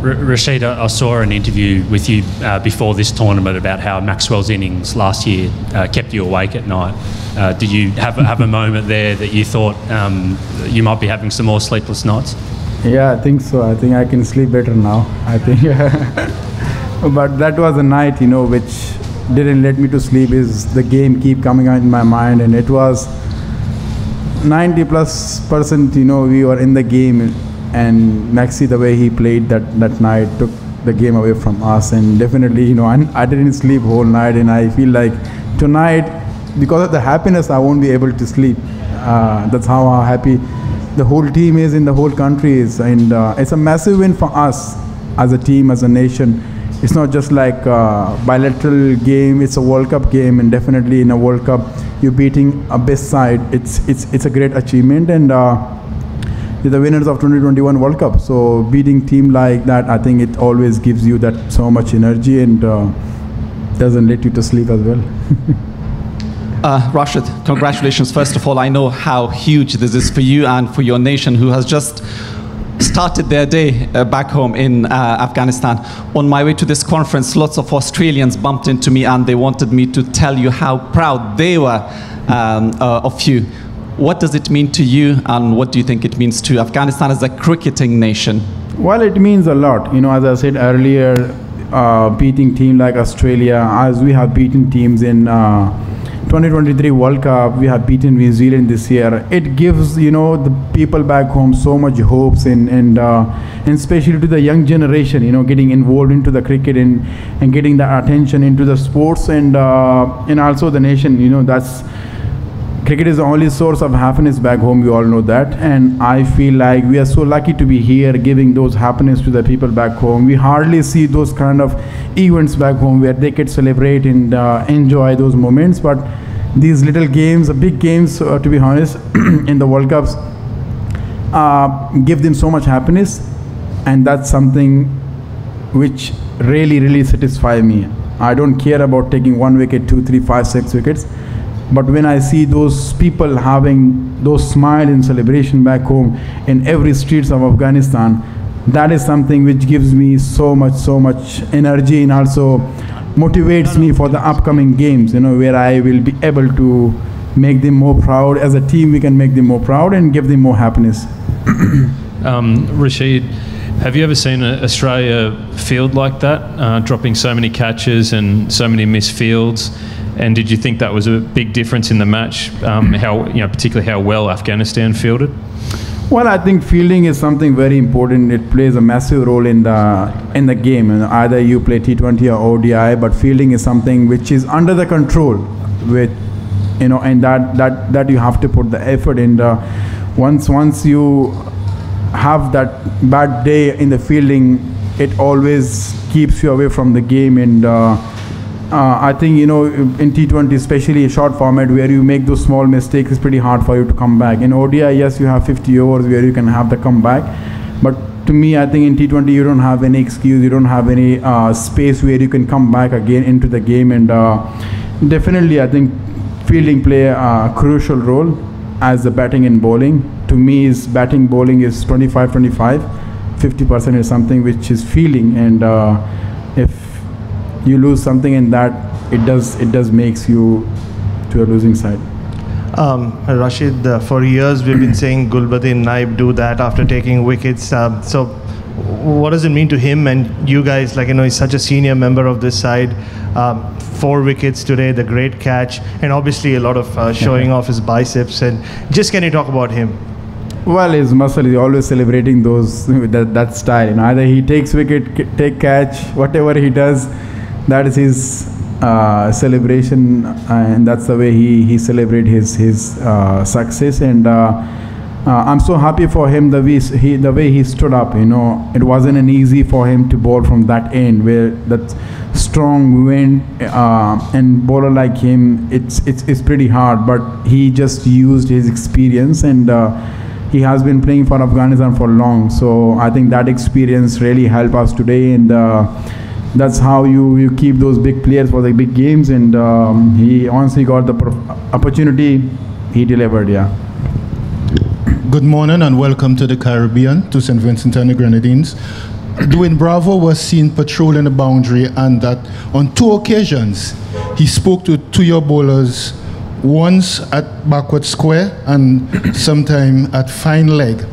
Rshid, I saw an interview with you before this tournament about how Maxwell's innings last year kept you awake at night. Did you have a moment there that you thought you might be having some more sleepless nights? Yeah, I think so. I think I can sleep better now. I think, but that was a night, which didn't let me to sleep. Is the game keep coming out in my mind, and it was 90+%. We were in the game, and Maxi, the way he played that night, took the game away from us. And definitely, I didn't sleep whole night, and I feel like tonight, because of the happiness, I won't be able to sleep. That's how happy the whole team is, in the whole country is, and it's a massive win for us as a team, as a nation. It's not just like a bilateral game, it's a World Cup game, and definitely in a World Cup, you're beating a best side. It's a great achievement, and you're the winners of 2021 World Cup. So beating team like that, I think it always gives you that so much energy, and doesn't let you to sleep as well. Rshid, congratulations. First of all, I know how huge this is for you and for your nation, who has just started their day back home in Afghanistan. On my way to this conference, lots of Australians bumped into me and they wanted me to tell you how proud they were of you. What does it mean to you, and what do you think it means to Afghanistan as a cricketing nation? Well, it means a lot. As I said earlier, beating team like Australia, as we have beaten teams in 2023 World Cup, we have beaten New Zealand this year. It gives the people back home so much hopes, and especially to the young generation, getting involved into the cricket and getting the attention into the sports, and also the nation. That's cricket is the only source of happiness back home. We all know that, and I feel like we are so lucky to be here, giving those happiness to the people back home. We hardly see those kind of events back home where they can celebrate and enjoy those moments. But these little games, big games, to be honest, in the World Cups, give them so much happiness, and that's something which really satisfies me. I don't care about taking 1 wicket, 2, 3, 5, 6 wickets. But when I see those people having those smile and celebration back home in every streets of Afghanistan, that is something which gives me so much energy, and also motivates me for the upcoming games, where I will be able to make them more proud. As a team, we can make them more proud and give them more happiness. Rshid, have you ever seen Australia field like that, dropping so many catches and so many missed fields? And did you think that was a big difference in the match, particularly how well Afghanistan fielded? Well, I think fielding is something very important. It plays a massive role in the game. And either you play T20 or ODI, but fielding is something which is under the control, with and that you have to put the effort in. Once you have that bad day in the fielding, it always keeps you away from the game. And I think in T20, especially a short format where you make those small mistakes, it's pretty hard for you to come back. In ODI, yes, you have 50 overs where you can have the comeback, but to me, I think in T20 you don't have any excuse, you don't have any space where you can come back again into the game. And definitely, I think fielding play a crucial role as the batting and bowling. To me, is batting bowling is 25-25, 50% is something which is fielding, and if you lose something in that, it does makes you to a losing side. Rshid, for years we've been saying Gulbuddin Naib do that after taking wickets. So what does it mean to him and you guys? He's such a senior member of this side. 4 wickets today, the great catch, and obviously a lot of showing off his biceps. And just can you talk about him? Well, his muscle is always celebrating those that style. Either he takes wicket, take catch, whatever he does, that is his celebration, and that's the way he celebrates his success. And I'm so happy for him the way he stood up. It wasn't an easy for him to bowl from that end, where that strong wind and bowler like him, it's pretty hard. But he just used his experience, and he has been playing for Afghanistan for long. So I think that experience really helped us today, and that's how you keep those big players for the big games. And once he got the opportunity, he delivered. Yeah. Good morning and welcome to the Caribbean, to St. Vincent and the Grenadines. Dwayne Bravo was seen patrolling the boundary, and that on 2 occasions he spoke to your bowlers, once at backward square and sometime at fine leg.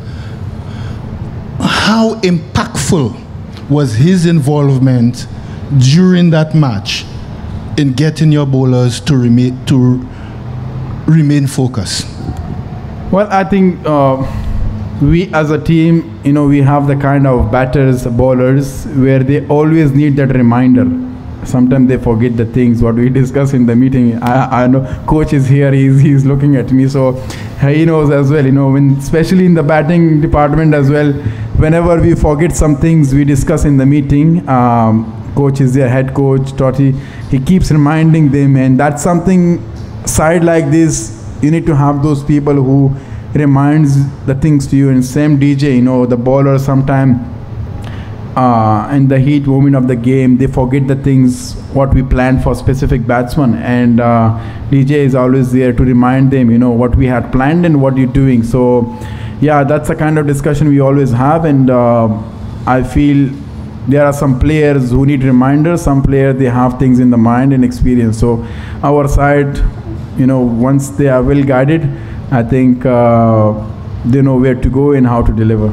How impactful was his involvement during that match in getting your bowlers to remain focused? Well, I think we as a team, we have the kind of batters, bowlers, where they always need that reminder. Sometimes they forget the things what we discuss in the meeting. I know coach is here, he's looking at me, so he knows as well, when, especially in the batting department as well, whenever we forget some things we discuss in the meeting, coach is there, head coach, Totti, he keeps reminding them, and that's something, side like this, you need to have those people who reminds the things to you. And same DJ, the bowler sometime in the heat moment of the game, they forget the things what we planned for specific batsman, and DJ is always there to remind them, what we had planned and what you're doing. So yeah, that's the kind of discussion we always have, and I feel there are some players who need reminders, some players they have things in the mind and experience. So our side, once they are well guided, I think they know where to go and how to deliver.